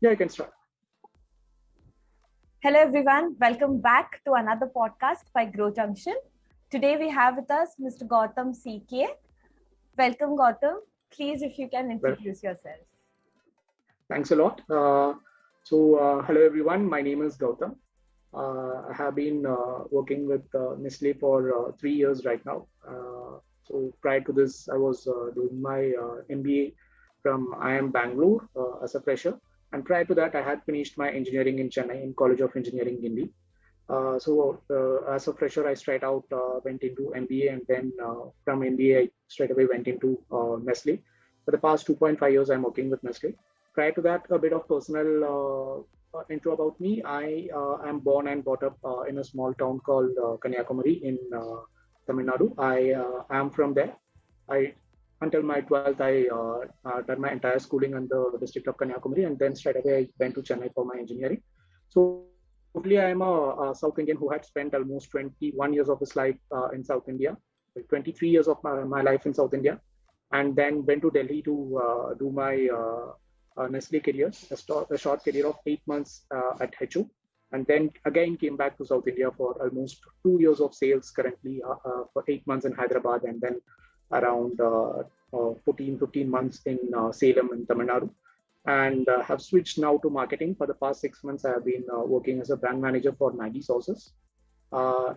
Yeah, I can start. Hello everyone, welcome back to another podcast by Grow Junction. Today we have with us Mr. Gautham CK. Welcome Gautham. Please, if you can introduce yourself. Thanks a lot. Hello everyone. My name is Gautham. I have been working with Nestle for 3 years right now. So prior to this, I was doing my MBA from IIM Bangalore as a fresher. And prior to that, I had finished my engineering in Chennai in College of Engineering, India. As a fresher, I straight out went into MBA, and then from MBA, I straight away went into Nestle. For the past 2.5 years, I'm working with Nestle. Prior to that, a bit of personal intro about me. I am born and brought up in a small town called Kanyakumari in Tamil Nadu. I am from there. Until my 12th, I done my entire schooling in the district of Kanyakumari, and then straight away I went to Chennai for my engineering. So totally, I am a South Indian who had spent almost 21 years of his life in South India, 23 years of my life in South India, and then went to Delhi to do my Nestle career, a short career of 8 months at HO, and then again came back to South India for almost 2 years of sales currently for 8 months in Hyderabad, and then around 15 months in Salem in Tamil Nadu, and have switched now to marketing. For the past 6 months, I have been working as a brand manager for Maggi Sauces.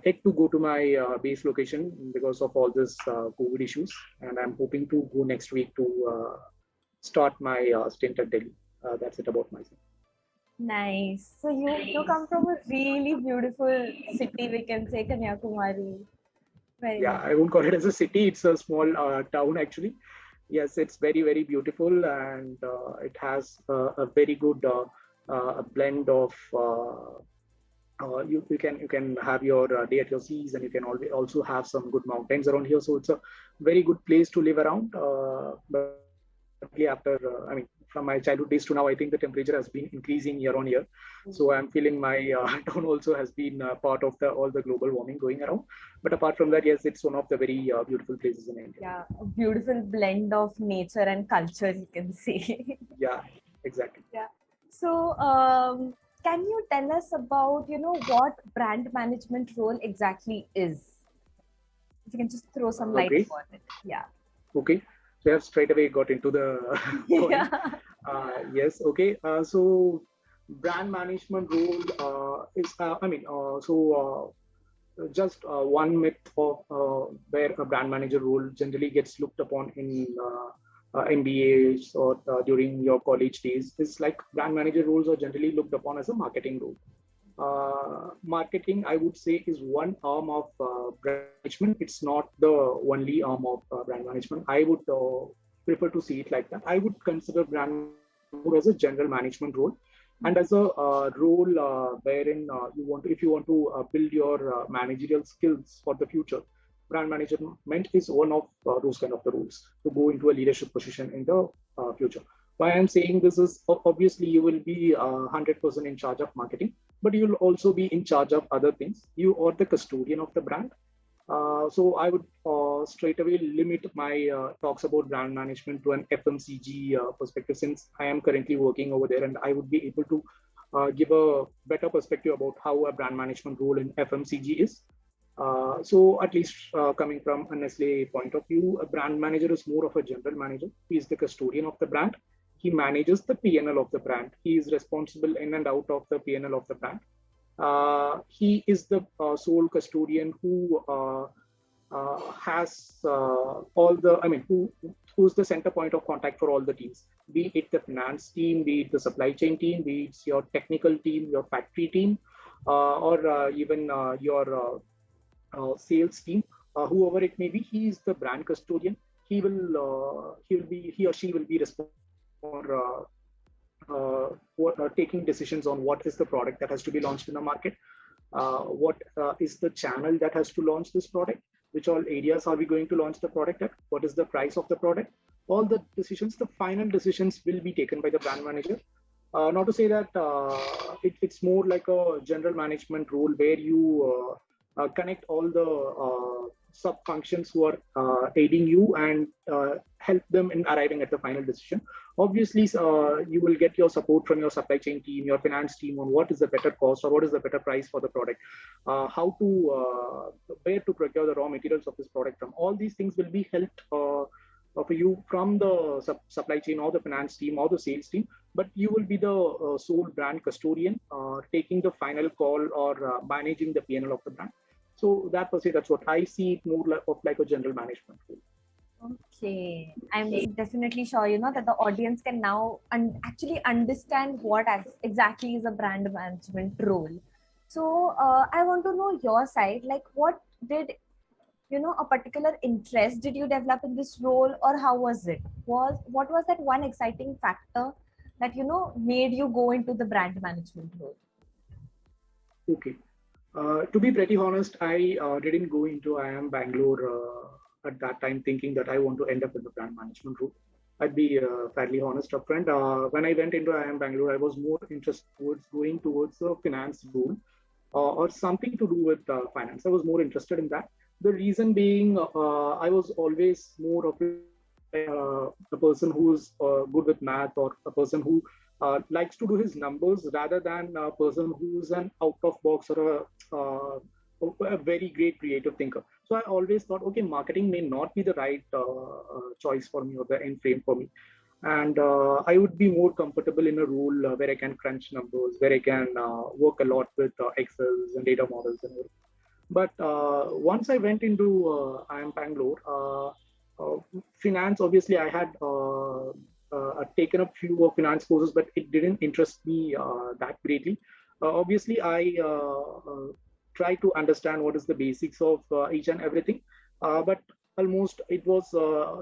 Yet to go to my base location because of all this COVID issues, and I'm hoping to go next week to start my stint at Delhi. That's it about myself. Nice. So you come from a really beautiful city, we can say Kanyakumari. Very Yeah, nice. I won't call it as a city. It's a small town actually. Yes, it's very, very beautiful, and it has a very good blend of you can have your day at your seas, and you can also have some good mountains around here. So it's a very good place to live around. But after from my childhood days to now, I think the temperature has been increasing year on year. So I'm feeling my town also has been part of all the global warming going around. But apart from that, yes, it's one of the very beautiful places in India. Yeah, a beautiful blend of nature and culture, you can say. Yeah, exactly. Yeah. So, can you tell us about, what brand management role exactly is? If you can just throw some light Great. on it. Yeah. Okay. So I have straight away got into the point. Yeah. Yes. Okay. So brand management role is, just one myth of where a brand manager role generally gets looked upon in MBAs or during your college days is like brand manager roles are generally looked upon as a marketing role. Marketing, I would say, is one arm of brand management. It's not the only arm of brand management. I would prefer to see it like that. I would consider brand more as a general management role, and as a role wherein if you want to build your managerial skills for the future. Brand management is one of those kind of the roles to go into a leadership position in the future. Why I'm saying this is obviously you will be 100% in charge of marketing, but you'll also be in charge of other things. You are the custodian of the brand. So I would straight away limit my talks about brand management to an FMCG perspective, since I am currently working over there, and I would be able to give a better perspective about how a brand management role in FMCG is. So at least coming from a Nestle point of view, a brand manager is more of a general manager. He is the custodian of the brand. He manages the P&L of the brand. He is responsible in and out of the P&L of the brand. He is the sole custodian who has who's the center point of contact for all the teams, be it the finance team, be it the supply chain team, be it your technical team, your factory team, or even your sales team, whoever it may be. He is the brand custodian. He or she will be responsible for taking decisions on what is the product that has to be launched in the market, what is the channel that has to launch this product, which all areas are we going to launch the product at, what is the price of the product. All the decisions, the final decisions, will be taken by the brand manager. Not to say that it's more like a general management role where you connect all the sub functions who are aiding you and help them in arriving at the final decision. Obviously, you will get your support from your supply chain team, your finance team on what is the better cost or what is the better price for the product, how to where to procure the raw materials of this product from. All these things will be helped for you from the supply chain or the finance team or the sales team, but you will be the sole brand custodian, taking the final call or managing the P&L of the brand. So that per se, that's what I see it more like a general management role. Okay, I'm definitely sure that the audience can now actually understand what exactly is a brand management role. So I want to know your side, like what did a particular interest did you develop in this role, or how was it? What was that one exciting factor that made you go into the brand management role? Okay. To be pretty honest, I didn't go into IIM Bangalore at that time thinking that I want to end up in the brand management role. I'd be fairly honest upfront. When I went into IIM Bangalore, I was more interested towards going towards a finance role or something to do with finance. I was more interested in that. The reason being, I was always more of a person who's good with math, or a person who likes to do his numbers rather than a person who's an out of box or a very great creative thinker. So I always thought, okay, marketing may not be the right choice for me or the end frame for me. And I would be more comfortable in a role where I can crunch numbers, where I can work a lot with Excels and data models and everything. But once I went into IIM Bangalore, finance, obviously I had taken a few of finance courses, but it didn't interest me that greatly. Obviously, I try to understand what is the basics of each and everything, but almost it was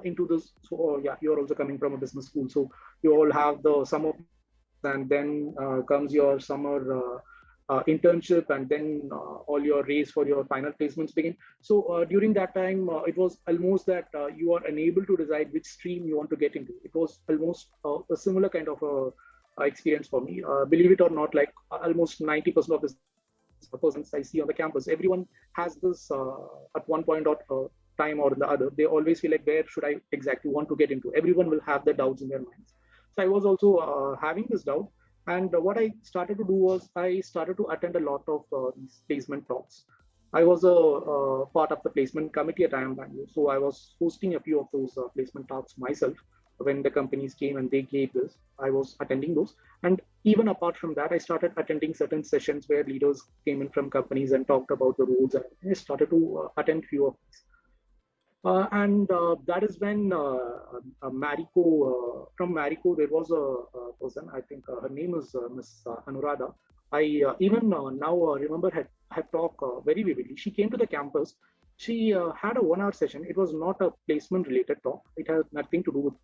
into this. So yeah, you're also coming from a business school, so you all have the summer, and then comes your summer internship, and then all your race for your final placements begin. So during that time, it was almost that you are unable to decide which stream you want to get into. It was almost a similar kind of experience for me. Believe it or not, like almost 90% of the persons I see on the campus, everyone has this at one point or time or the other. They always feel like, where should I exactly want to get into? Everyone will have the doubts in their minds. So I was also having this doubt. And what I started to do was I started to attend a lot of these placement talks. I was a part of the placement committee at IIM Bangalore. So I was hosting a few of those placement talks myself. When the companies came and they gave this, I was attending those. And even apart from that, I started attending certain sessions where leaders came in from companies and talked about the rules. And I started to attend few of these. And that is when from Marico, there was a person, I think her name is Miss Anuradha. I even now remember her talk very vividly. She came to the campus. She had a 1 hour session. It was not a placement related talk. It had nothing to do with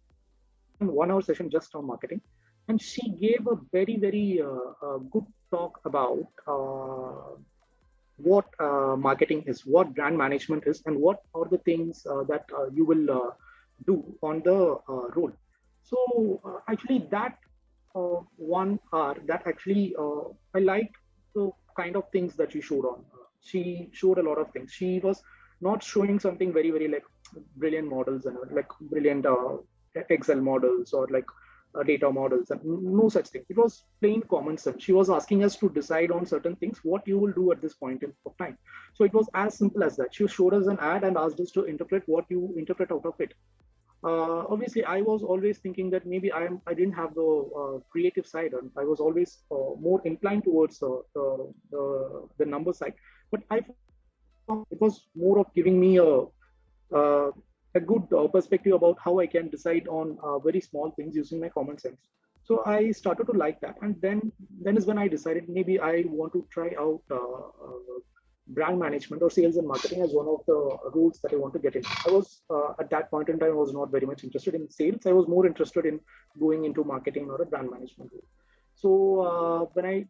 1 hour session just on marketing. And she gave a very, very good talk about what marketing is, what brand management is, and what are the things that you will do on the role. So actually that 1 hour, that actually I liked the kind of things that she showed on. She showed a lot of things. She was not showing something very, very like brilliant models and like brilliant Excel models or like data models, and no such thing. It was plain common sense. She was asking us to decide on certain things, what you will do at this point in time. So it was as simple as that. She showed us an ad and asked us to interpret what you interpret out of it. Obviously, I was always thinking that maybe I didn't have the creative side, and I was always more inclined towards the number side. But I found it was more of giving me a good perspective about how I can decide on very small things using my common sense. So I started to like that, and then is when I decided maybe I want to try out brand management or sales and marketing as one of the roles that I want to get in. I was at that point in time, I was not very much interested in sales. I was more interested in going into marketing or a brand management role. So when I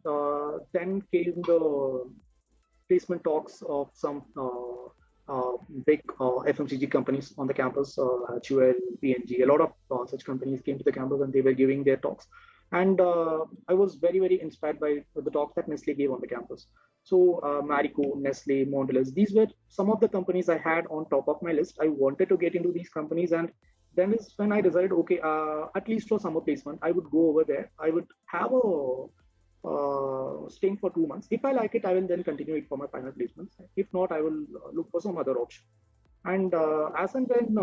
then came the placement talks of some big FMCG companies on the campus, HUL, P&G, a lot of such companies came to the campus and they were giving their talks. And I was very, very inspired by the talk that Nestle gave on the campus. So Marico, Nestle, Mondelez, these were some of the companies I had on top of my list. I wanted to get into these companies, and then is when I decided, okay, at least for summer placement, I would go over there. I would have a staying for 2 months. If I like it, I will then continue it for my final placements. If not, I will look for some other option. And as and when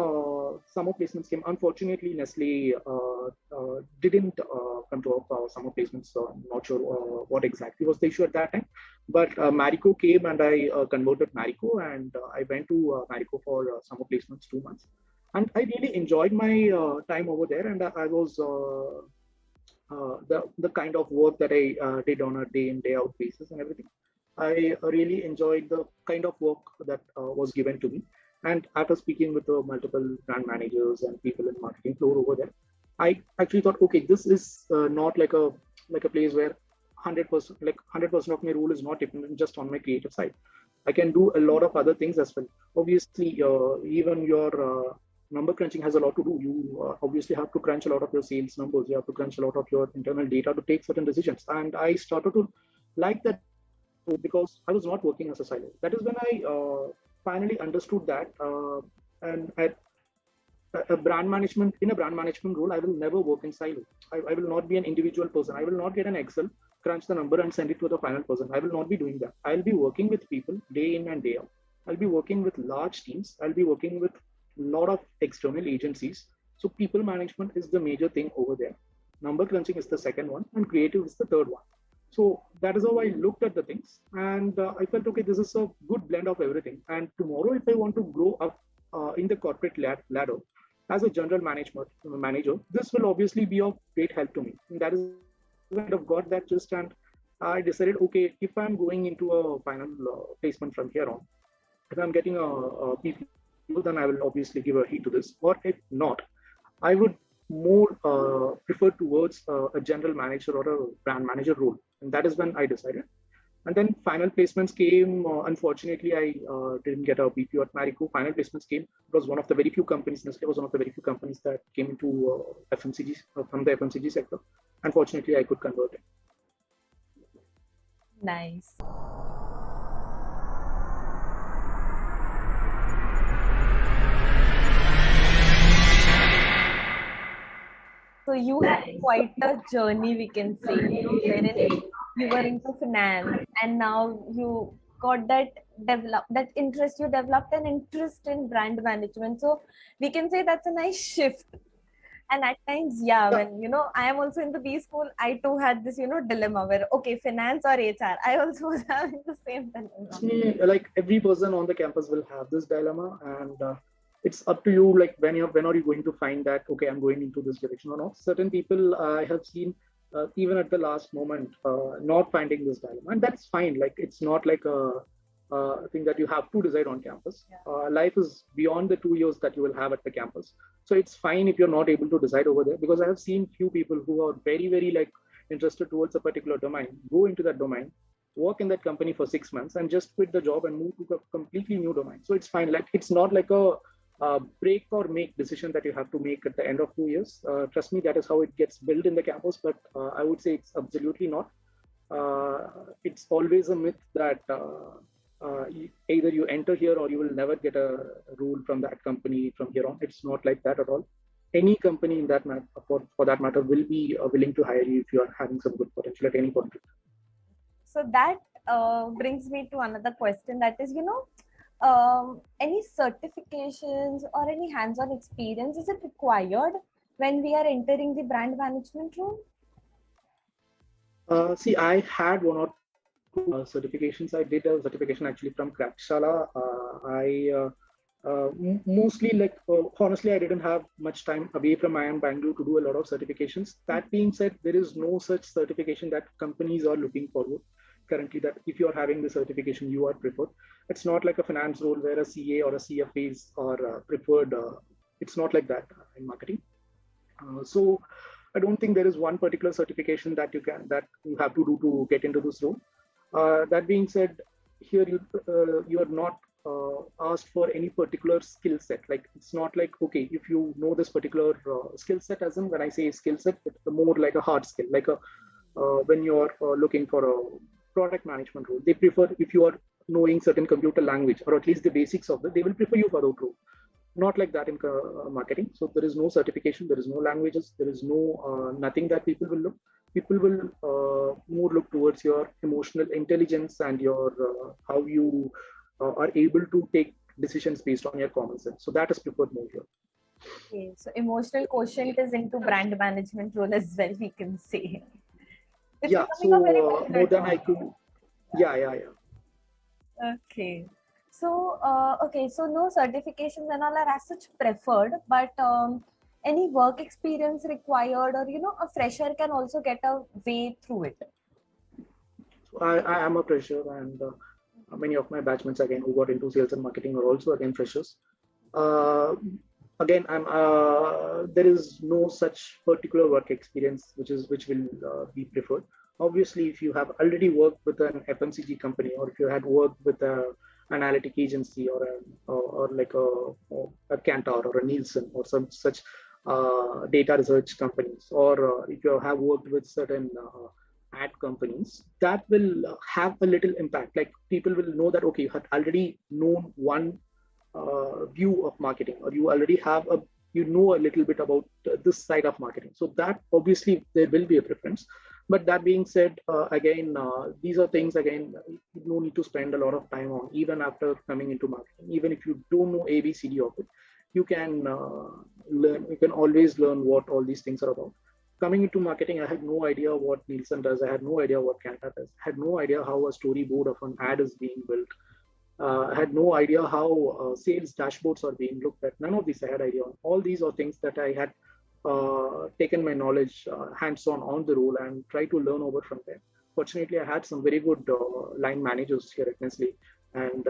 summer placements came, unfortunately, Nestle didn't come to summer placements. So I'm not sure what exactly was the issue at that time. But Marico came, and I converted Marico, and I went to Marico for summer placements 2 months. And I really enjoyed my time over there, and I was the kind of work that I did on a day in day out basis and everything. I really enjoyed the kind of work that was given to me. And after speaking with multiple brand managers and people in marketing floor over there, I actually thought, okay, this is not like a place where 100% like 100% of my role is not dependent just on my creative side. I can do a lot of other things as well. Obviously, even your number crunching has a lot to do. You obviously have to crunch a lot of your sales numbers. You have to crunch a lot of your internal data to take certain decisions. And I started to like that because I was not working as a silo. That is when I finally understood that. And at a brand management role, I will never work in silo. I will not be an individual person. I will not get an Excel, crunch the number and send it to the final person. I will not be doing that. I'll be working with people day in and day out. I'll be working with large teams. I'll be working with a lot of external agencies. So people management is the major thing over there. Number crunching is the second one, and creative is the third one. So that is how I looked at the things, and I felt, okay, this is a good blend of everything. And tomorrow, if I want to grow up in the corporate ladder as a general manager, this will obviously be of great help to me. And that is when I've got that gist, and I decided, okay, if I'm going into a final placement from here on, if I'm getting a PPO, then I will obviously give a heed to this. Or if not, I would more prefer towards a general manager or a brand manager role. And that is when I decided. And then final placements came. Unfortunately, I didn't get a BPO at Marico. Final placements came. It was one of the very few companies, Nestle was one of the very few companies that came into FMCG, from the FMCG sector. Unfortunately, I could convert it. Nice. So you had quite a journey, we can say, wherein you were into finance, and now you got that interest. You developed an interest in brand management. So we can say that's a nice shift. And at times, yeah, when I am also in the B school, I too had this dilemma where, okay, finance or HR. I also was having the same dilemma. Like every person on the campus will have this dilemma, and it's up to you, like when are you going to find that, okay, I'm going into this direction or not. Certain people I have seen even at the last moment not finding this dilemma, and that's fine. Like it's not like a thing that you have to decide on campus. Life is beyond the 2 years that you will have at the campus, so it's fine if you're not able to decide over there, because I have seen few people who are very, very like interested towards a particular domain, go into that domain, work in that company for 6 months, and just quit the job and move to a completely new domain. So it's fine. Like it's not like a break or make decision that you have to make at the end of 2 years. Trust me, that is how it gets built in the campus, but I would say it's absolutely not. It's always a myth that either you enter here or you will never get a role from that company from here on. It's not like that at all. Any company in that matter, for that matter, will be willing to hire you if you are having some good potential at any point. So that brings me to another question, that is, any certifications or any hands-on experience, is it required when we are entering the brand management role? See, I had one or two certifications. I did a certification actually from Krakshala. Mostly, like honestly, I didn't have much time away from IIM Bangalore to do a lot of certifications. That being said, there is no such certification that companies are looking forward currently, that if you're having the certification, you are preferred. It's not like a finance role where a CA or a CFA is or preferred. It's not like that in marketing. So I don't think there is one particular certification that you have to do to get into this role. That being said, here you are not asked for any particular skill set. Like it's not like, okay, if you know this particular skill set, as in when I say skill set, it's more like a hard skill, like when you're looking for product management role. They prefer, if you are knowing certain computer language or at least the basics of it, they will prefer you for that role. Not like that in marketing. So there is no certification, there is no languages, there is no nothing that people will look. People will more look towards your emotional intelligence and your how you are able to take decisions based on your common sense. So that is preferred more here. Okay, so emotional quotient is into brand management role as well, we can say. It's Yeah, becoming a very so more than I could. Yeah. Okay. So, okay, so no certifications and all are as such preferred, but any work experience required, or a fresher can also get a way through it. So I am a fresher, and many of my batchmates again who got into sales and marketing are also again freshers. Uh, Again, there is no such particular work experience which will be preferred. Obviously, if you have already worked with an FMCG company, or if you had worked with a analytic agency, or like a Kantar or a Nielsen or some such data research companies, or if you have worked with certain ad companies, that will have a little impact. Like people will know that, okay, you had already known one view of marketing, or you already have you know a little bit about this side of marketing. So that obviously there will be a preference. But that being said, again, these are things, again, you don't need to spend a lot of time on, even after coming into marketing. Even if you don't know ABCD of it, you can learn. You can always learn what all these things are about. Coming into marketing, I had no idea what Nielsen does. I had no idea what Kantar does. I had no idea how a storyboard of an ad is being built. I had no idea how sales dashboards are being looked at. None of these I had idea on. All these are things that I had taken my knowledge hands-on the role and try to learn over from there. Fortunately, I had some very good line managers here at Nestle, and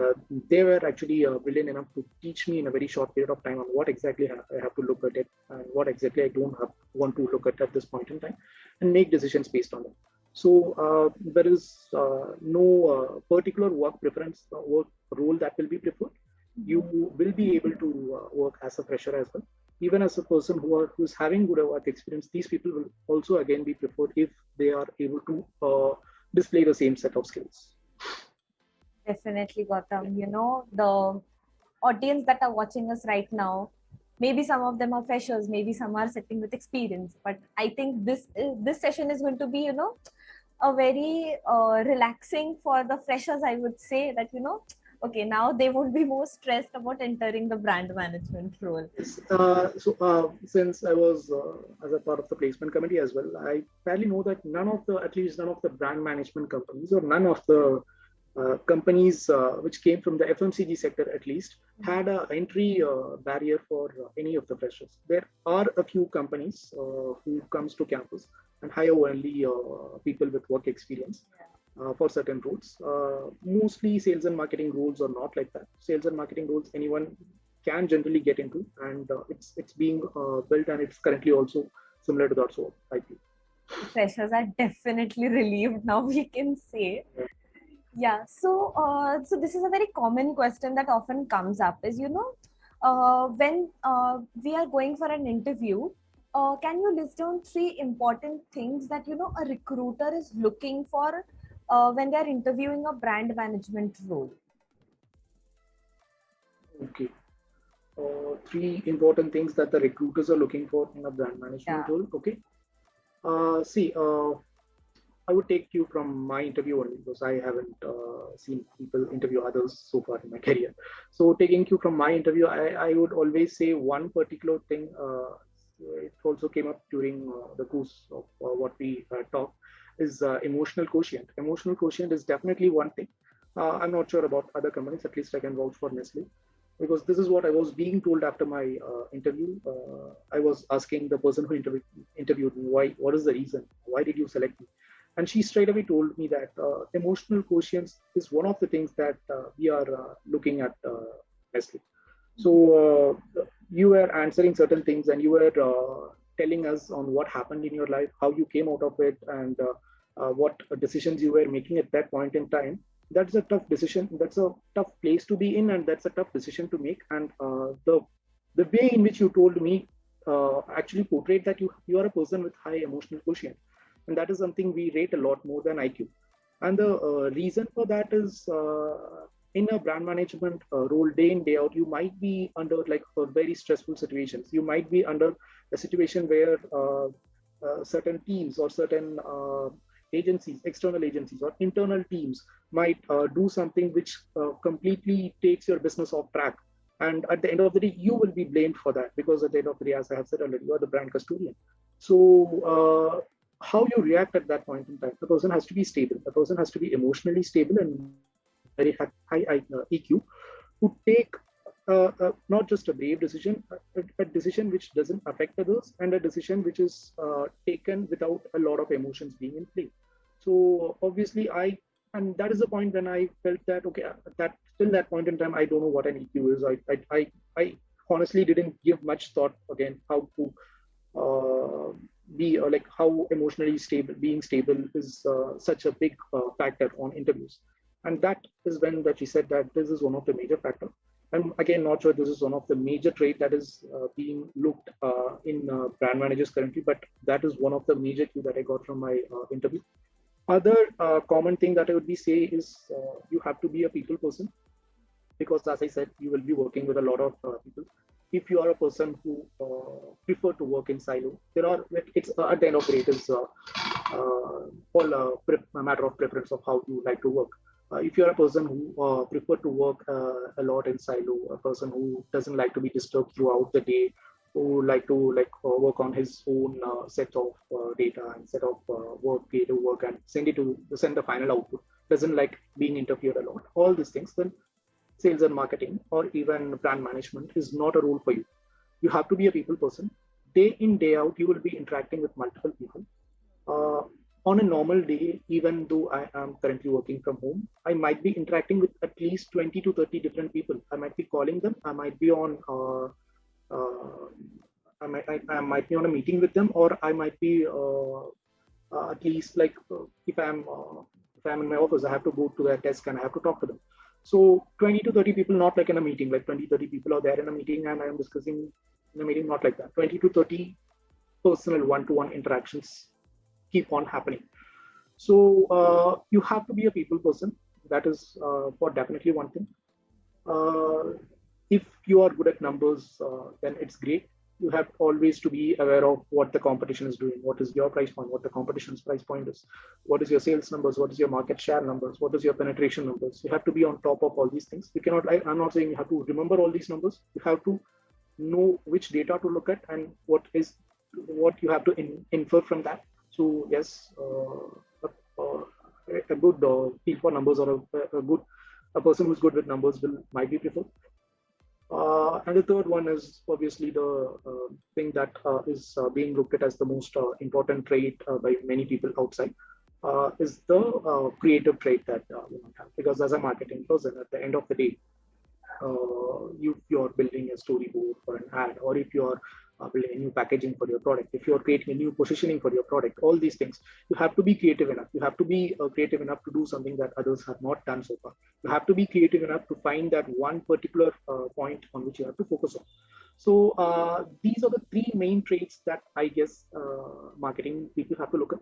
they were actually brilliant enough to teach me in a very short period of time on what exactly I have to look at it, and what exactly I don't want to look at this point in time, and make decisions based on it. So there is no particular work preference, work role that will be preferred. You will be able to work as a fresher as well. Even as a person who's having good work experience, these people will also again be preferred if they are able to display the same set of skills. Definitely, Gautam. The audience that are watching us right now, maybe some of them are freshers, maybe some are sitting with experience, but I think this session is going to be, a very relaxing for the freshers. I would say that, okay, now they won't be more stressed about entering the brand management role. Since I was as a part of the placement committee as well, I fairly know that at least none of the brand management companies, or none of the companies which came from the FMCG sector at least, had an entry barrier for any of the freshers. There are a few companies who comes to campus and hire only people with work experience for certain roles. Mostly sales and marketing roles are not like that. Sales and marketing roles anyone can generally get into, and it's being built, and it's currently also similar to that. So I feel freshers are definitely relieved now, we can say. Yeah, so so this is a very common question that often comes up is, when we are going for an interview, can you list down 3 important things that, a recruiter is looking for when they are interviewing a brand management role? Okay. 3 important things that the recruiters are looking for in a brand management role. Okay. See, I would take you from my interview only, because I haven't seen people interview others so far in my career. So taking you from my interview, I would always say one particular thing. It also came up during the course of what we talked, is emotional quotient. Emotional quotient is definitely one thing. I'm not sure about other companies, at least I can vouch for Nestle, because this is what I was being told after my interview. I was asking the person who interviewed me, what is the reason? Why did you select me? And she straight away told me that emotional quotient is one of the things that we are looking at Nestle. So you were answering certain things, and you were telling us on what happened in your life, how you came out of it, and what decisions you were making at that point in time. That's a tough decision. That's a tough place to be in, and that's a tough decision to make. And the way in which you told me actually portrayed that you are a person with high emotional quotient, and that is something we rate a lot more than IQ. And the reason for that is in a brand management role, day in, day out, you might be under like very stressful situations. You might be under a situation where certain teams or certain agencies, external agencies or internal teams might do something which completely takes your business off track. And at the end of the day, you will be blamed for that, because at the end of the day, as I have said earlier, you are the brand custodian. So how you react at that point in time, the person has to be stable. The person has to be emotionally stable and very high EQ to take not just a brave decision, a decision which doesn't affect others, and a decision which is taken without a lot of emotions being in play. So obviously, and that is the point when I felt that okay, that till that point in time, I don't know what an EQ is. I honestly didn't give much thought again how to be like how emotionally stable, being stable is such a big factor on interviews. And that is when that she said that this is one of the major factors. I'm again not sure this is one of the major trait that is being looked in brand managers currently, but that is one of the major cue that I got from my interview. Other common thing that I would be say is you have to be a people person, because as I said, you will be working with a lot of people. If you are a person who prefer to work in silo, there are it's at the end of the day, it is all a matter of preference of how you like to work. If you're a person who prefer to work a lot in silo, a person who doesn't like to be disturbed throughout the day, who like to work on his own set of data and set of work, creative work, and send the final output, doesn't like being interfered a lot, all these things, then sales and marketing or even brand management is not a role for you. You have to be a people person. Day in, day out, you will be interacting with multiple people. On a normal day, even though I am currently working from home, I might be interacting with at least 20 to 30 different people. I might be calling them. I might be on I might be on a meeting with them, or I might be at least like if I'm in my office, I have to go to their desk and I have to talk to them. So 20 to 30 people, not like in a meeting, like 20, 30 people are there in a meeting and I am discussing in a meeting, not like that. 20 to 30 personal one-to-one interactions keep on happening. So you have to be a people person. That is for definitely one thing. If you are good at numbers, then it's great. You have always to be aware of what the competition is doing, what is your price point, what the competition's price point is, what is your sales numbers, what is your market share numbers, what is your penetration numbers. You have to be on top of all these things. You cannot, I'm not saying you have to remember all these numbers. You have to know which data to look at and what you have to infer from that. So yes, a good feel for numbers, or a person who's good with numbers might be preferred. And the third one is obviously the thing that is being looked at as the most important trait by many people outside is the creative trait that you might have. Because as a marketing person, at the end of the day, if you're building a storyboard for an ad, or if you're building a new packaging for your product, if you're creating a new positioning for your product, all these things, you have to be creative enough. You have to be creative enough to do something that others have not done so far. You have to be creative enough to find that one particular point on which you have to focus on. So these are the three main traits that I guess marketing people have to look at.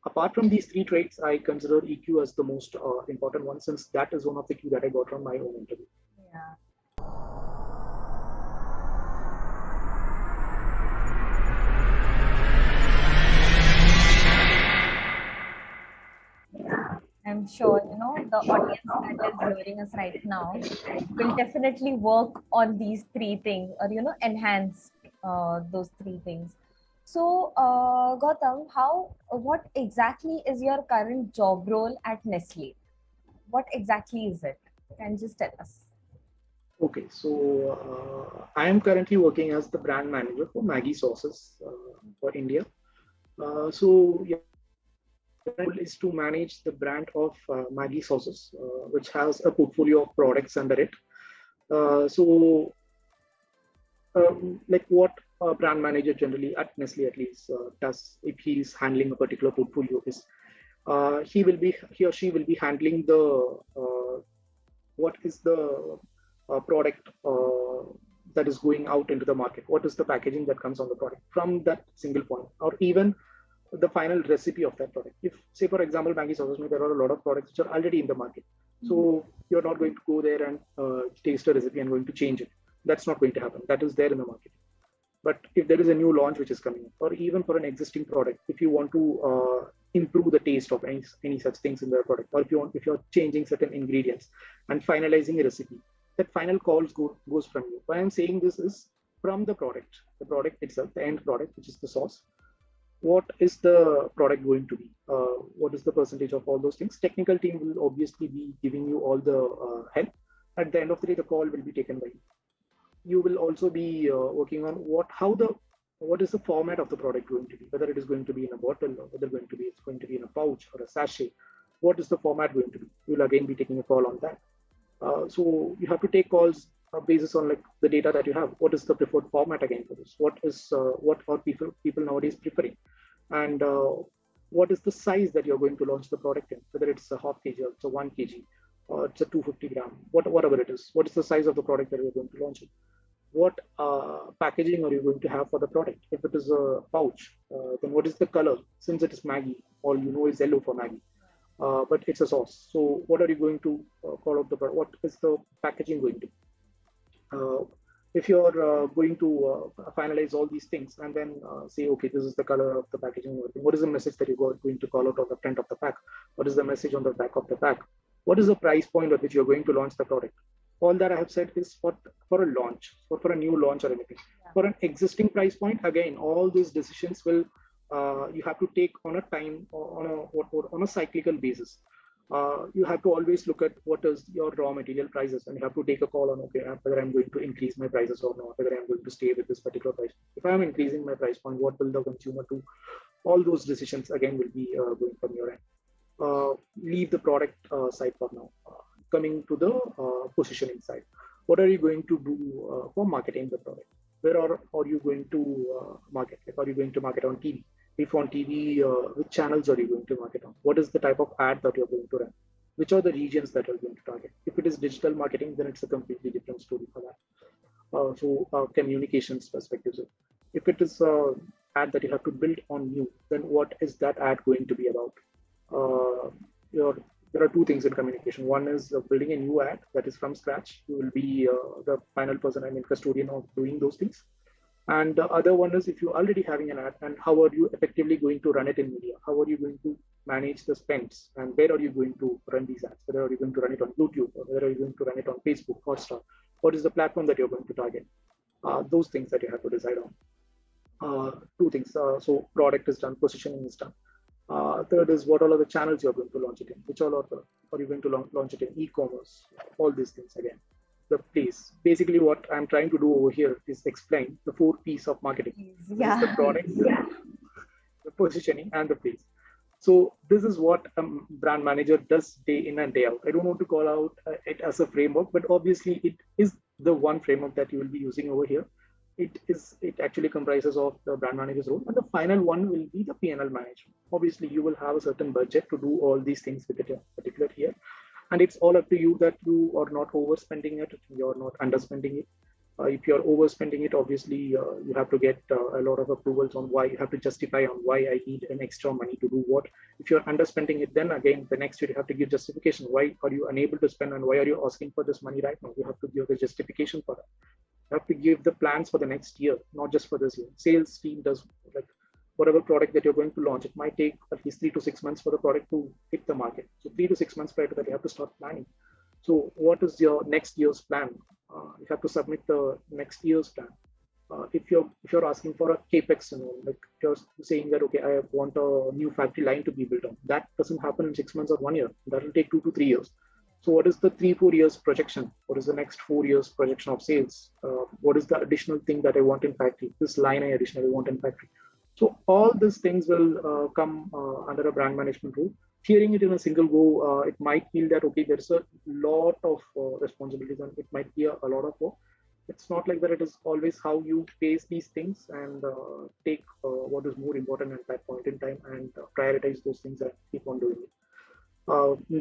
Apart from these three traits, I consider EQ as the most important one, since that is one of the Q that I got from my own interview. Yeah. I'm sure, the audience that is hearing us right now will definitely work on these three things, or, enhance those three things. So, Gautham, what exactly is your current job role at Nestle? What exactly is it? Can you just tell us? Okay, so I am currently working as the brand manager for Maggi Sauces for India. So yeah, role is to manage the brand of Maggi Sauces, which has a portfolio of products under it. Like what a brand manager generally at Nestle at least does if he is handling a particular portfolio is he or she will be handling the what is the product that is going out into the market, what is the packaging that comes on the product from that single point, or even the final recipe of that product. If, say, for example, Maggi Sauces, there are a lot of products which are already in the market. So you're not going to go there and taste a recipe and going to change it. That's not going to happen. That is there in the market. But if there is a new launch which is coming, or even for an existing product, if you want to improve the taste of any such things in the product, or if you're changing certain ingredients and finalizing a recipe, that final calls goes from you. Why I'm saying this is from the product itself, the end product, which is the sauce. What is the product going to be? What is the percentage of all those things? Technical team will obviously be giving you all the help. At the end of the day, the call will be taken by you. You will also be working on what is the format of the product going to be, whether it is going to be in a bottle or whether it's going to be in a pouch or a sachet. What is the format going to be? You'll again be taking a call on that. So you have to take calls basis on like the data that you have. What is the preferred format again for this? What are people nowadays preferring? And what is the size that you're going to launch the product in? Whether it's a half kg or it's a 1 kg or it's a 250 gram, whatever it is. What is the size of the product that you're going to launch it? What packaging are you going to have for the product? If it is a pouch, then what is the color? Since it is Maggi, all you know is yellow for Maggi. But it's a sauce. So what are you going to call out the product? What is the packaging going to be? If you're going to finalize all these things and then say, okay, this is the color of the packaging, what is the message that you're going to call out on the front of the pack? What is the message on the back of the pack? What is the price point at which you're going to launch the product? All that I have said is for a launch, for a new launch or anything. Yeah. For an existing price point, again, all these decisions will you have to take on a time or on a cyclical basis. You have to always look at what is your raw material prices, and you have to take a call on, okay, whether I'm going to increase my prices or not, whether I'm going to stay with this particular price. If I'm increasing my price point, what will the consumer do? All those decisions again will be going from your end. Leave the product side for now. Coming to the positioning side, what are you going to do for marketing the product? Where are you going to market? Like, are you going to market on TV? If on TV, which channels are you going to market on? What is the type of ad that you're going to run? Which are the regions that you're going to target? If it is digital marketing, then it's a completely different story for that. So communications perspectives. If it is an ad that you have to build on new, then what is that ad going to be about? There are two things in communication. One is building a new ad that is from scratch. You will be the final person, custodian of doing those things. And the other one is if you're already having an ad, and how are you effectively going to run it in media? How are you going to manage the spends? And where are you going to run these ads? Whether are you going to run it on YouTube, or whether are you going to run it on Facebook, Hotstar? What is the platform that you're going to target? Those things that you have to decide on. Two things. So product is done, positioning is done. Third is what all are the channels you're going to launch it in? Which all are you going to launch it in? E-commerce, all these things again. The place. Basically, what I'm trying to do over here is explain the 4 P's of marketing. Yeah. The product, the positioning, and the place. So this is what a brand manager does day in and day out. I don't want to call out it as a framework, but obviously it is the one framework that you will be using over here. It actually comprises of the brand manager's role, and the final one will be the P&L management. Obviously, you will have a certain budget to do all these things with it, particular here. And it's all up to you that you are not overspending it, you're not underspending it. If you're overspending it, obviously you have to get a lot of approvals on why. You have to justify on why I need an extra money to do what. If you're underspending it, then again, the next year you have to give justification. Why are you unable to spend, and why are you asking for this money right now? You have to give the justification for that. You have to give the plans for the next year, not just for this year. Sales team does, like, whatever product that you're going to launch, it might take at least 3 to 6 months for the product to hit the market. So 3 to 6 months prior to that, you have to start planning. So what is your next year's plan? You have to submit the next year's plan. If you're asking for a capex, like you're saying that, okay, I want a new factory line to be built on. That doesn't happen in 6 months or 1 year. That will take 2 to 3 years. So what is the 3-4 years projection? What is the next 4 years projection of sales? What is the additional thing that I want in factory? This line I additionally want in factory. So all these things will come under a brand management role. Hearing it in a single go, it might feel that, okay, there's a lot of responsibilities and it might be a lot of work. It's not like that. It is always how you face these things and take what is more important at that point in time and prioritize those things and keep on doing it.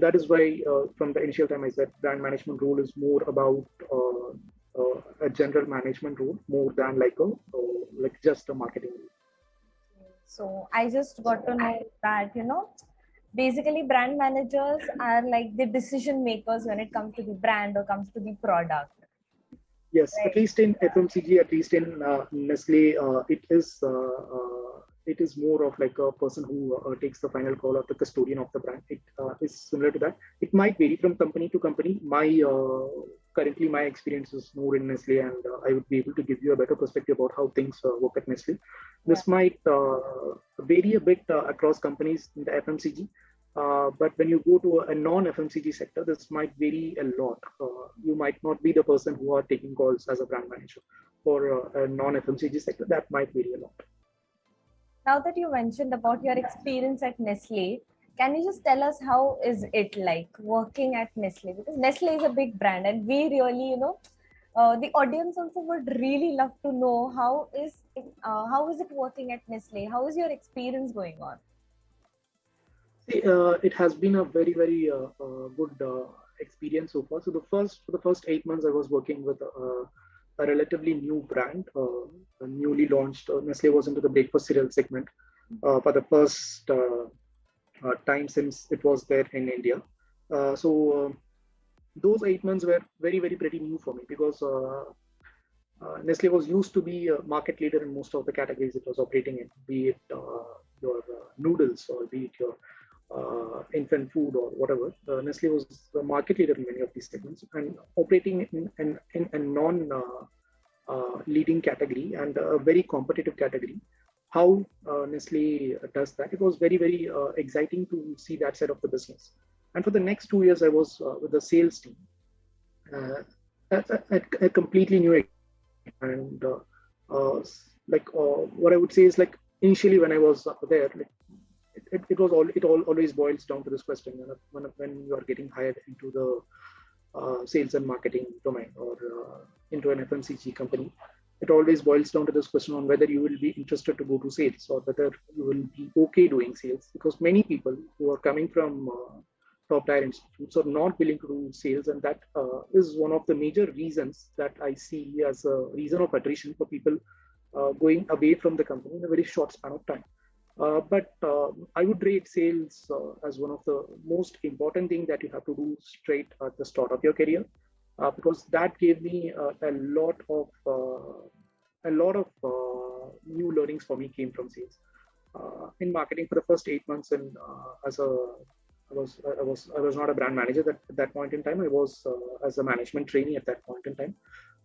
That is why from the initial time I said brand management role is more about a general management role more than like just a marketing role. So I just got to know that, basically brand managers are like the decision makers when it comes to the brand or comes to the product. Yes, at Right. least in FMCG, at least in Nestle, it is more of like a person who takes the final call or the custodian of the brand. It is similar to that. It might vary from company to company. Currently my experience is more in Nestle, and I would be able to give you a better perspective about how things work at Nestle. Yeah. This might vary a bit across companies in the FMCG. But when you go to a non-FMCG sector, this might vary a lot. You might not be the person who are taking calls as a brand manager. For a non-FMCG sector, that might vary a lot. Now that you mentioned about your experience at Nestle, can you just tell us how is it like working at Nestle? Because Nestle is a big brand, and we really, the audience also would really love to know how is it working at Nestle? How is your experience going on? See, it has been a very, very good experience so far. So for the first 8 months, I was working with a relatively new brand, a newly launched. Nestle was into the breakfast cereal segment for the first time since it was there in India. So those 8 months were very, very pretty new for me because Nestle was used to be a market leader in most of the categories it was operating in, be it your noodles or be it your infant food or whatever. Nestle was the market leader in many of these segments and operating in a non leading category and a very competitive category. How Nestle does that, it was very, very exciting to see that side of the business. And for the next 2 years, I was with the sales team. A completely new and what I would say is like initially when I was there, like, it all always boils down to this question when you are getting hired into the sales and marketing domain or into an FMCG company. It always boils down to this question on whether you will be interested to go to sales or whether you will be okay doing sales, because many people who are coming from top tier institutes are not willing to do sales, and that is one of the major reasons that I see as a reason of attrition for people going away from the company in a very short span of time. But I would rate sales as one of the most important thing that you have to do straight at the start of your career, because that gave me a lot of new learnings for me came from sales. In marketing for the first 8 months, and as a I was not a brand manager at that point in time. I was as a management trainee at that point in time.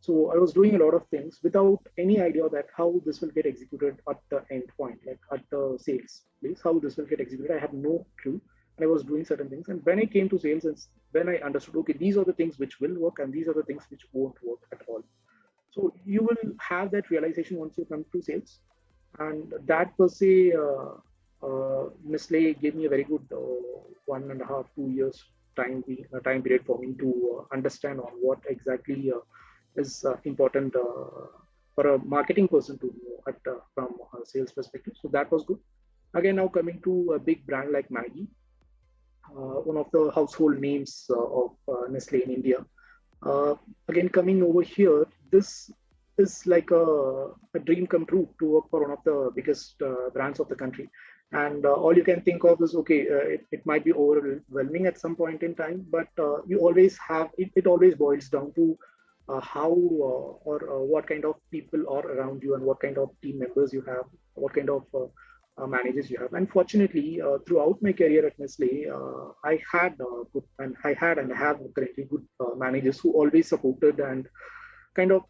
So I was doing a lot of things without any idea that how this will get executed at the end point, like at the sales place, how this will get executed. I had no clue. And I was doing certain things. And when I came to sales, and when I understood, okay, these are the things which will work and these are the things which won't work at all. So you will have that realization once you come to sales. And that per se, Nestle gave me a very good 1.5, 2 years time period for me to understand on what exactly is important for a marketing person to know from a sales perspective. So that was good. Again, now coming to a big brand like Maggi, one of the household names of Nestle in India. Again, coming over here, this is like a dream come true to work for one of the biggest brands of the country. And all you can think of is, okay, it might be overwhelming at some point in time, but you always have, it always boils down to how or what kind of people are around you and what kind of team members you have, what kind of managers you have. And fortunately, throughout my career at Nestle, I had good, and I had and have currently good managers who always supported and kind of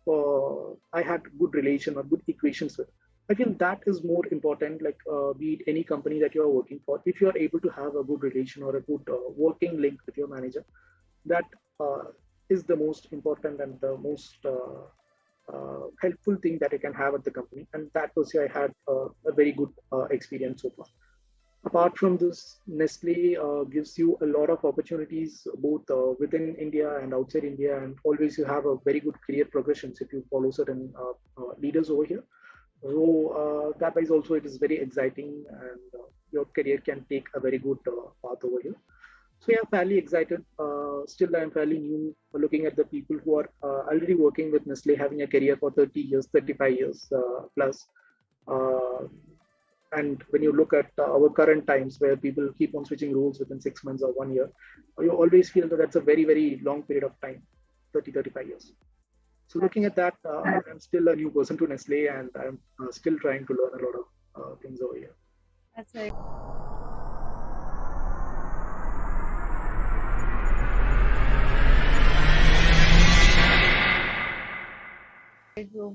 I had good relation or good equations with. I feel that is more important, like be it any company that you are working for, if you are able to have a good relation or a good working link with your manager, that is the most important and the most helpful thing that I can have at the company. And that was I had a very good experience so far. Apart from this, Nestle gives you a lot of opportunities both within India and outside India, and always you have a very good career progressions if you follow certain leaders over here. So that wise also it is very exciting, and your career can take a very good path over here. So yeah, fairly excited. Still, I'm fairly new. Looking at the people who are already working with Nestle, having a career for 30 years, 35 years plus. And when you look at our current times where people keep on switching roles within 6 months or 1 year, you always feel that that's a very, very long period of time, 30, 35 years. So looking at that, I'm still a new person to Nestle, and I'm still trying to learn a lot of things over here. That's very true.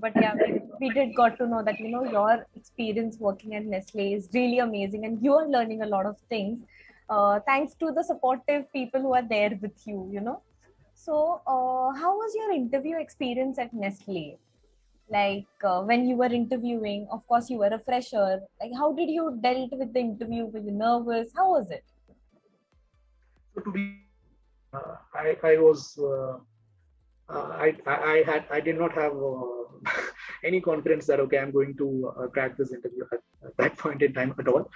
But yeah, we did got to know that, you know, your experience working at Nestle is really amazing and you are learning a lot of things thanks to the supportive people who are there with you, you know. So, how was your interview experience at Nestle? Like when you were interviewing, of course, you were a fresher. Like, how did you dealt with the interview? Were you nervous? How was it? So to be, I was I did not have any confidence that okay, I'm going to crack this interview at that point in time at all,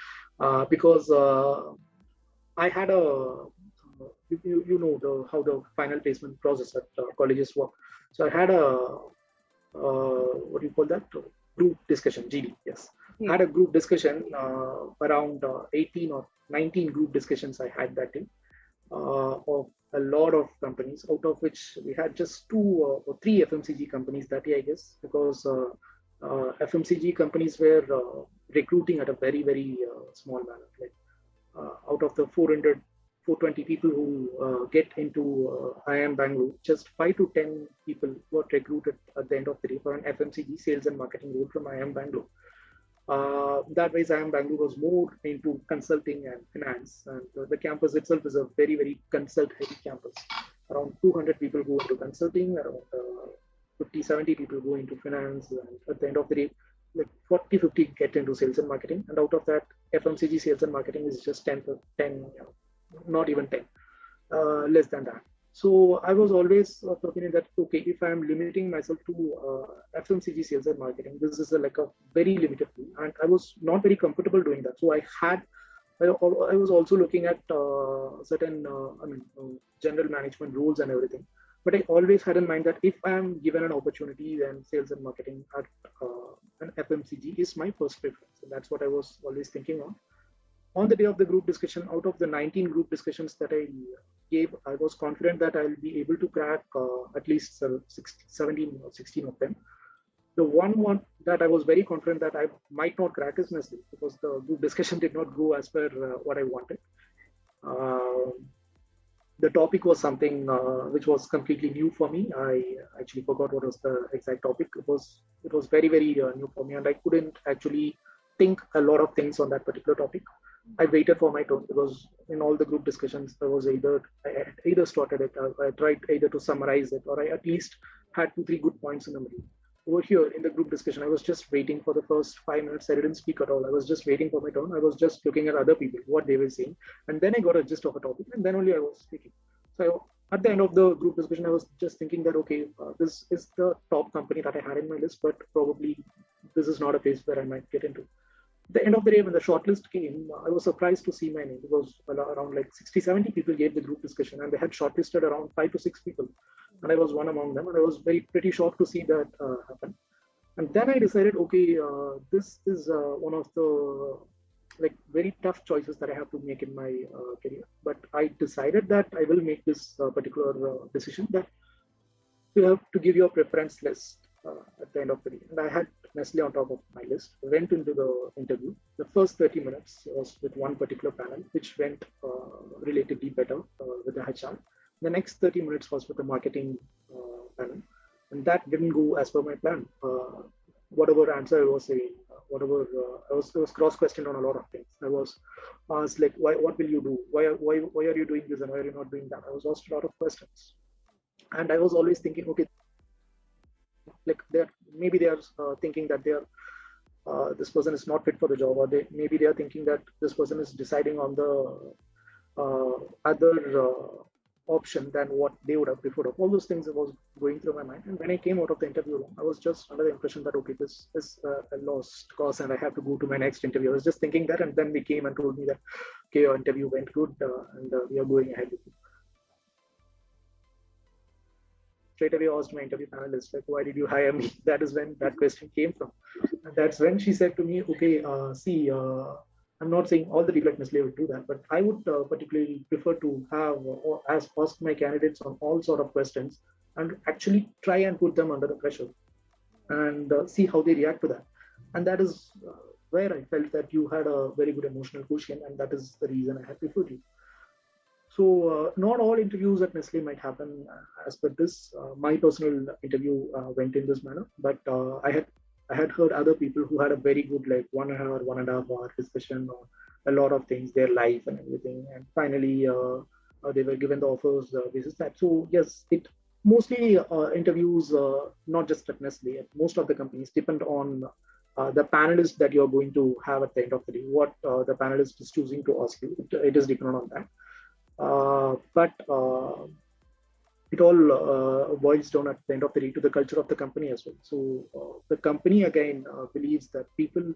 because I had you know how the final placement process at colleges work. So I had a what do you call that, group discussion, GD, yes. Yeah. I had a group discussion around 18 or 19 group discussions I had that day, of a lot of companies, out of which we had just 2 or 3 FMCG companies that year, I guess, because FMCG companies were recruiting at a very, very small manner. Like out of the 420 people who get into IIM Bangalore, just 5 to 10 people got recruited at the end of the day for an FMCG sales and marketing role from IIM Bangalore. That way, IIM Bangalore was more into consulting and finance, and the campus itself is a very, very consult-heavy campus. Around 200 people go into consulting, around 50, 70 people go into finance, and at the end of the day, like 40, 50 get into sales and marketing, and out of that, FMCG sales and marketing is just 10, not even 10, less than that. So I was always of the opinion that, okay, if I'm limiting myself to FMCG sales and marketing, this is like a very limited pool. And I was not very comfortable doing that. So I was also looking at certain, general management roles and everything. But I always had in mind that if I'm given an opportunity, then sales and marketing at an FMCG is my first preference. And that's what I was always thinking on the day of the group discussion. Out of the 19 group discussions that I gave, I was confident that I'll be able to crack at least 17 or 16 of them. The one that I was very confident that I might not crack is Nestle, because the group discussion did not go as per what I wanted. The topic was something which was completely new for me. I actually forgot what was the exact topic. It was very, very new for me, and I couldn't actually think a lot of things on that particular topic. I waited for my turn, because in all the group discussions, I had either started it, I tried either to summarize it, or I at least had 2-3 good points in the middle. Over here in the group discussion, I was just waiting for the first 5 minutes. I didn't speak at all. I was just waiting for my turn. I was just looking at other people, what they were saying. And then I got a gist of a topic, and then only I was speaking. So at the end of the group discussion, I was just thinking that, okay, this is the top company that I had in my list, but probably this is not a place where I might get into. At the end of the day, when the shortlist came, I was surprised to see my name, because around like 60, 70 people gave the group discussion, and they had shortlisted around 5 to 6 people. And I was one among them, and I was pretty shocked to see that happen. And then I decided, okay, this is one of the very tough choices that I have to make in my career. But I decided that I will make this particular decision, that you have to give your preference list at the end of the day. And I had Nestle on top of my list. I went into the interview. The first 30 minutes was with one particular panel, which went relatively better with the HR. The next 30 minutes was with the marketing panel, and that didn't go as per my plan. Whatever answer I was saying, I was cross-questioned on a lot of things. I was asked like, what will you do? Why are you doing this and why are you not doing that? I was asked a lot of questions, and I was always thinking, okay, like maybe they are thinking that this person is not fit for the job, or maybe they are thinking that this person is deciding on the other option than what they would have preferred. All those things was going through my mind. And when I came out of the interview room, I was just under the impression that, okay, this is a lost cause and I have to go to my next interview. I was just thinking that, and then they came and told me that, okay, your interview went good and we are going ahead with you. Straight away I asked my interview panelist, like, why did you hire me? That is when that question came from. That's when she said to me, okay, see, I'm not saying all the people at Nestle would do that, but I would particularly prefer to have or ask my candidates on all sort of questions and actually try and put them under the pressure and see how they react to that. And that is where I felt that you had a very good emotional quotient, and that is the reason I had preferred you. So not all interviews at Nestle might happen as per this. My personal interview went in this manner, but I had heard other people who had a very good like 1 hour, 1.5 hour discussion on a lot of things, their life and everything, and finally they were given the offers basis that. So yes, it mostly interviews not just at Nestle, at most of the companies depend on the panelist that you're going to have at the end of the day. What the panelist is choosing to ask you, it is dependent on that. But it all boils down at the end of the day to the culture of the company as well. So the company again believes that people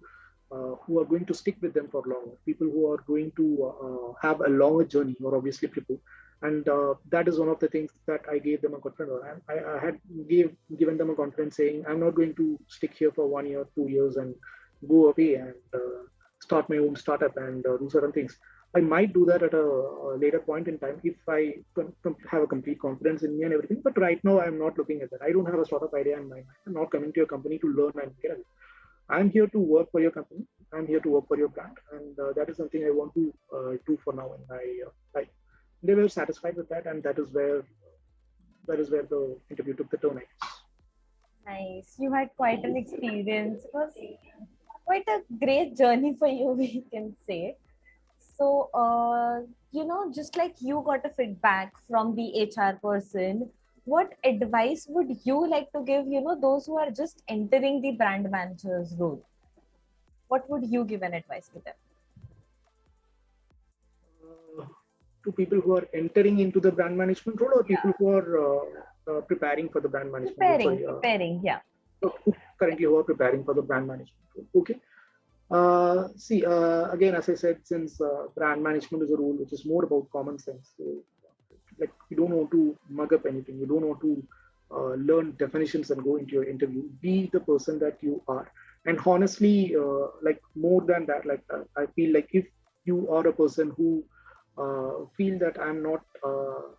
who are going to stick with them for longer, people who are going to have a longer journey, or obviously people. And that is one of the things that I gave them a confidence on. I had given them a confidence saying, I'm not going to stick here for 1 year, 2 years and go away and start my own startup and do certain things. I might do that at a later point in time if I have a complete confidence in me and everything. But right now, I'm not looking at that. I don't have a startup idea in mind. I'm not coming to your company to learn and get it. I'm here to work for your company. I'm here to work for your brand, and that is something I want to do for now in my life. They were satisfied with that, and that is where the interview took the turn. I guess. Nice. You had quite an experience. It was quite a great journey for you, we can say. So, just like you got a feedback from the HR person, what advice would you like to give, those who are just entering the brand manager's role? What would you give an advice to them? To people who are entering into the brand management role, or people who are preparing for the brand management role? Preparing, yeah. Currently who are preparing for the brand management role. Okay. See, again, as I said, since brand management is a role which is more about common sense, so like you don't want to mug up anything, you don't want to learn definitions and go into your interview. Be the person that you are, and honestly, like more than that, like I feel like if you are a person who feel that I'm not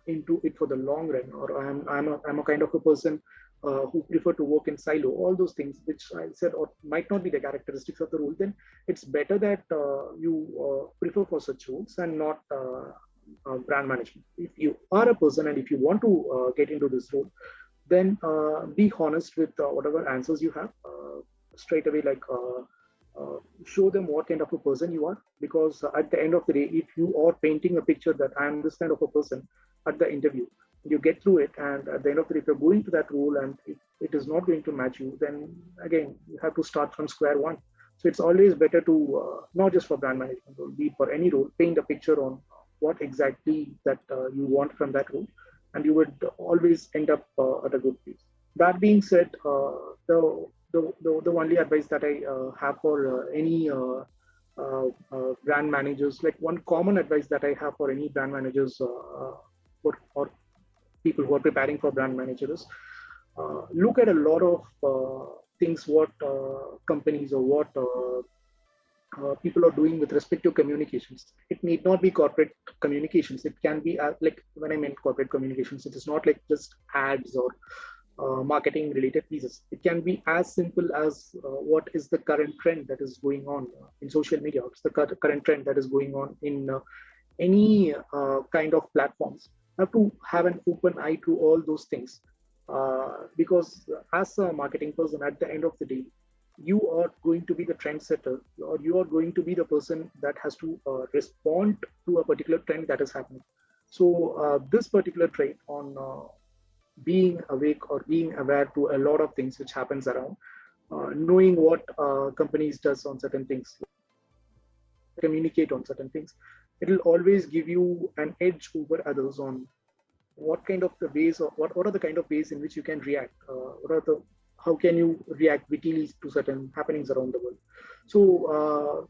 into it for the long run, or I'm a kind of a person who prefer to work in silo, all those things which I said or might not be the characteristics of the role, then it's better that you prefer for such roles and not brand management. If you are a person and if you want to get into this role, then be honest with whatever answers you have straight away, like show them what kind of a person you are, because at the end of the day, if you are painting a picture that I'm this kind of a person at the interview, you get through it, and at the end of the day, if you're going to that role and it is not going to match you, then again you have to start from square one. So it's always better to not just for brand management role, be for any role, paint a picture on what exactly that you want from that role, and you would always end up at a good place. That being said, the only advice that I have for any brand managers, like one common advice that I have for any brand managers or people who are preparing for brand managers, look at a lot of things what companies or what people are doing with respect to communications. It need not be corporate communications. It can be like when I meant corporate communications, it is not like just ads or marketing related pieces. It can be as simple as what is the current trend that is going on in social media. What's the current trend that is going on in any kind of platforms. Have to have an open eye to all those things, because as a marketing person, at the end of the day, you are going to be the trendsetter, or you are going to be the person that has to respond to a particular trend that is happening. So this particular trait on being awake or being aware to a lot of things which happens around, knowing what companies does on certain things, communicate on certain things, it will always give you an edge over others on what kind of the ways, or what are the kind of ways in which you can react, how can you react wittily to certain happenings around the world. So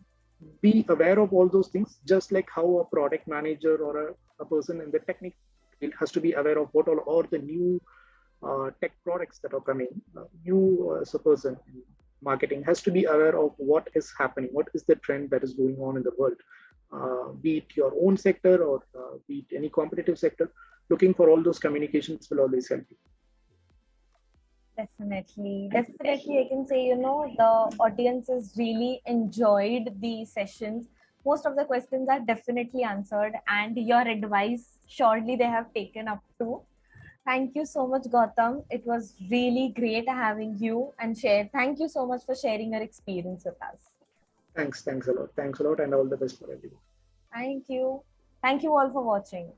be aware of all those things, just like how a product manager or a person in the technique has to be aware of what all are the new tech products that are coming. You as a person marketing has to be aware of what is happening, what is the trend that is going on in the world, be it your own sector or be it any competitive sector. Looking for all those communications will always help you. Definitely. Definitely, I can say, the audiences really enjoyed the sessions. Most of the questions are definitely answered, and your advice, surely they have taken up to. Thank you so much, Gautam. It was really great having you and share. Thank you so much for sharing your experience with us. Thanks a lot, and all the best for everyone. Thank you. Thank you all for watching.